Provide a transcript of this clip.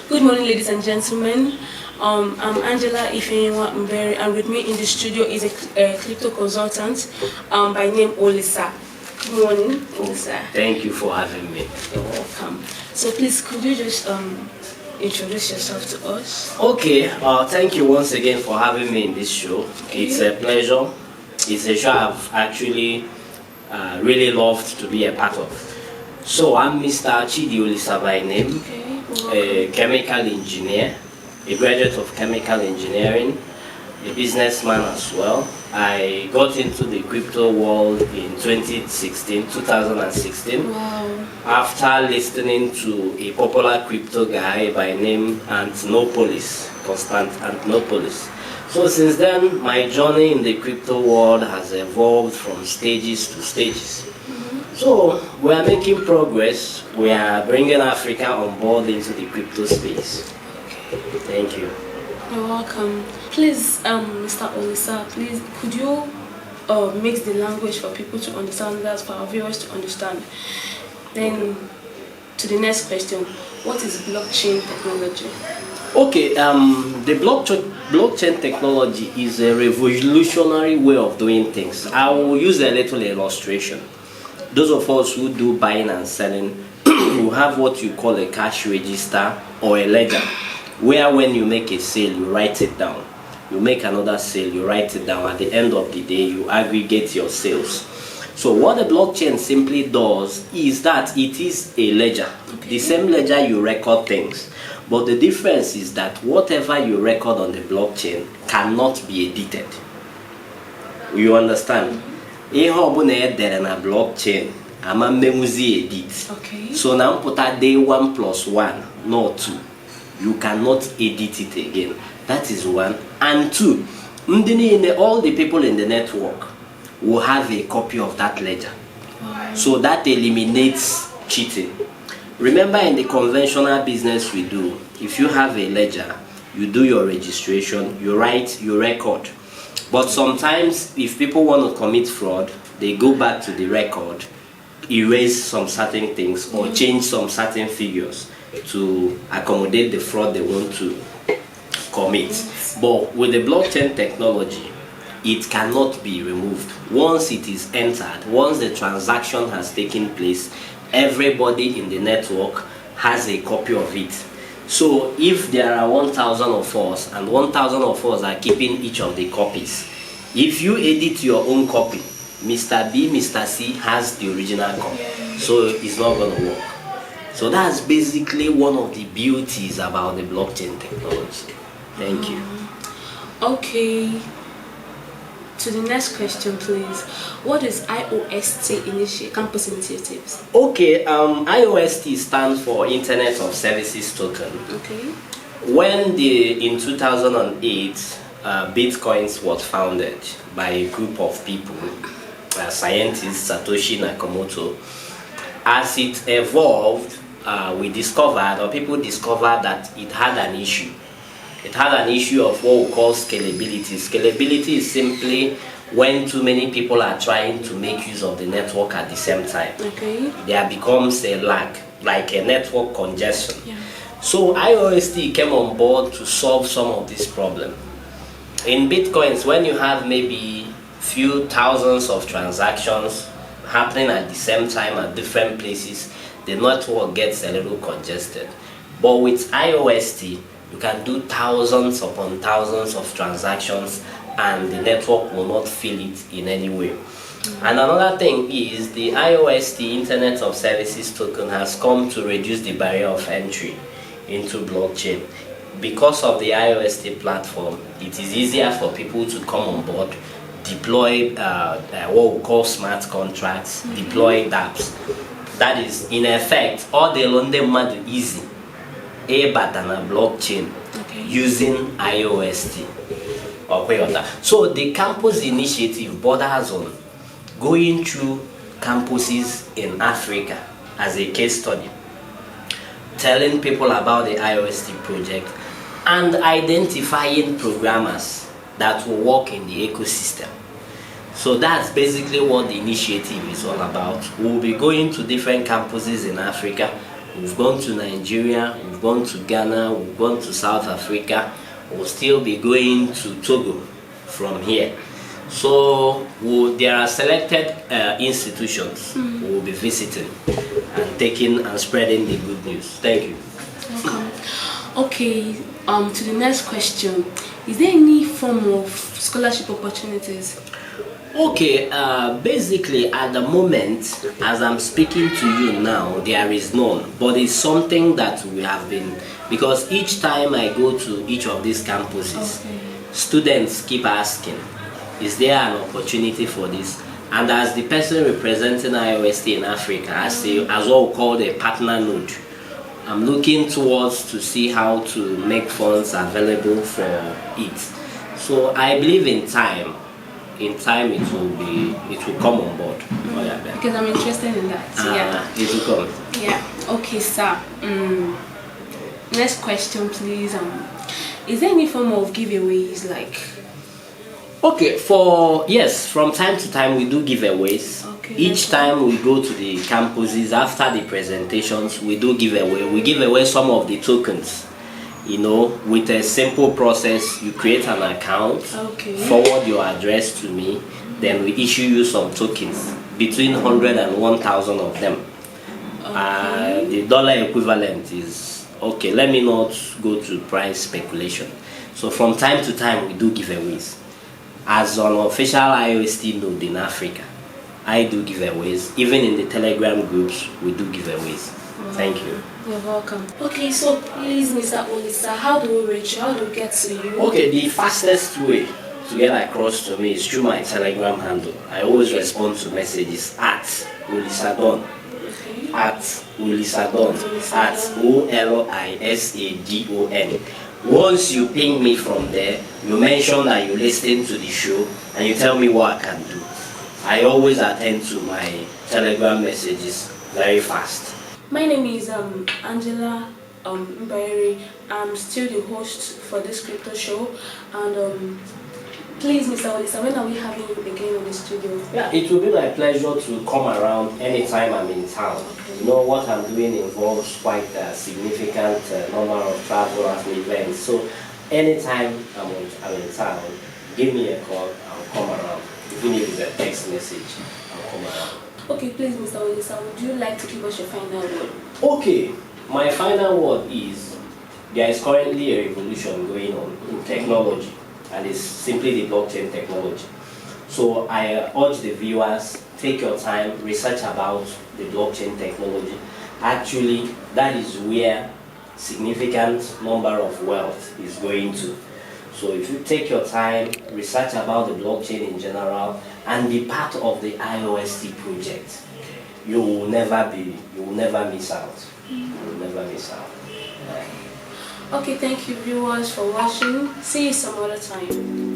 Good morning, ladies and gentlemen. I'm Angela Ifeanyiwa Mberi, and with me in the studio is a crypto consultant by name Olisa. Good morning, Olisa. Thank you for having me. You're welcome. So please, could you just introduce yourself to us? Okay, thank you once again for having me in this show. Okay. It's a pleasure. It's a show I've actually really loved to be a part of. So I'm Mr. Chidi Olisa by name, a chemical engineer, a graduate of chemical engineering, a businessman as well. I got into the crypto world in 2016. Wow. After listening to a popular crypto guy by name Constant Antinopolis. So since then, my journey in the crypto world has evolved from stages to stages. So we are making progress. We are bringing Africa on board into the crypto space. Okay. Thank you. You're welcome. Please, Mr. Olisa, please, could you mix the language for people to understand, that's for our viewers to understand? Then, to the next question, what is blockchain technology? Okay, the blockchain technology is a revolutionary way of doing things. I will use a little illustration. Those of us who do buying and selling will have what you call a cash register or a ledger, where when you make a sale, you write it down. You make another sale, you write it down. At the end of the day, you aggregate your sales. So what the blockchain simply does is that it is a ledger. Okay. The same ledger you record things. But the difference is that whatever you record on the blockchain cannot be edited. You understand? Ihe ọbụla edere na blockchain ama mmenwuzi edit. Okay. So now put a day 1 + 1, not 2. You cannot edit it again. That is one. And two, all the people in the network will have a copy of that ledger. Wow. So that eliminates cheating. Remember, in the conventional business we do, if you have a ledger, you do your registration, you write, you record. But sometimes if people want to commit fraud, they go back to the record, erase some certain things or change some certain figures to accommodate the fraud they want to commit. But with the blockchain technology, it cannot be removed. Once it is entered, once the transaction has taken place, everybody in the network has a copy of it. So if there are 1,000 of us and 1,000 of us are keeping each of the copies, if you edit your own copy, Mr. B, Mr. C has the original copy. So it's not going to work. So that's basically one of the beauties about the blockchain technology. Thank you. Okay. To the next question, please. What is IOST campus initiatives? Okay, IOST stands for Internet of Services Token. Okay. When in 2008, Bitcoins was founded by a group of people, scientist Satoshi Nakamoto. As it evolved, people discovered that it had an issue. It had an issue of what we call scalability. Scalability is simply when too many people are trying to make use of the network at the same time. Okay. There becomes a lag, like a network congestion. Yeah. So IOST came on board to solve some of this problem. In Bitcoins, when you have maybe few thousands of transactions happening at the same time at different places, the network gets a little congested. But with IOST, you can do thousands upon thousands of transactions and the network will not feel it in any way. And another thing is the IOST Internet of Services Token has come to reduce the barrier of entry into blockchain. Because of the IOST platform, it is easier for people to come on board, deploy what we call smart contracts, deploy dApps. That is, in effect, all the London mad easy. A button blockchain using IOST. So the campus initiative borders on going through campuses in Africa as a case study, telling people about the IOST project and identifying programmers that will work in the ecosystem. So that's basically what the initiative is all about. We'll be going to different campuses in Africa We've gone to Nigeria, we've gone to Ghana, we've gone to South Africa. We'll still be going to Togo from here. So there are selected institutions we will be visiting and taking and spreading the good news. Thank you. Welcome. Okay, to the next question. Is there any form of scholarship opportunities? Okay, basically at the moment, as I'm speaking to you now, there is none. But it's something that we have been, because each time I go to each of these campuses, students keep asking, is there an opportunity for this? And as the person representing IOST in Africa, as well called a partner node, I'm looking towards to see how to make funds available for it. So I believe in time it will come on board. Because I'm interested in that. Yeah. It will come. Yeah. Okay, sir. Next question, please. Is there any form of giveaways like? Okay, yes, from time to time we do giveaways. Okay, each time we go to the campuses after the presentations, we do give away. We give away some of the tokens. You know, with a simple process, you create an account, forward your address to me, then we issue you some tokens, between 100 and 1,000 of them. The dollar equivalent is, okay, let me not go to price speculation. So from time to time, we do giveaways. As an official IOST node in Africa, I do giveaways. Even in the Telegram groups, we do giveaways. Thank you. You're welcome. Okay, so please, Mr. Olisa, how do we reach you? How do we get to you? Okay, the fastest way to get across to me is through my Telegram handle. I always respond to messages at Olisadon. At Olisadon. At OLISADON. Once you ping me from there, you mention that you listen to the show and you tell me what I can do. I always attend to my Telegram messages very fast. My name is Angela Mbairi. I'm still the host for this crypto show, and please, Mr. Olisa, when are we having you again in the studio? Yeah, it will be my pleasure to come around anytime I'm in town. Okay. You know, what I'm doing involves quite a significant number of travel and events. So anytime I'm in town, give me a call, I'll come around. Even if it's a text message, I'll come around. Okay, please, Mr. Olisa, would you like to give us your final word? Okay, my final word is there is currently a revolution going on in technology, and it's simply the blockchain technology. So I urge the viewers, take your time, research about the blockchain technology. Actually, that is where significant number of wealth is going to. So if you take your time, research about the blockchain in general, and be part of the IOST project, you will never miss out. You will never miss out. Okay, thank you viewers for watching. See you some other time.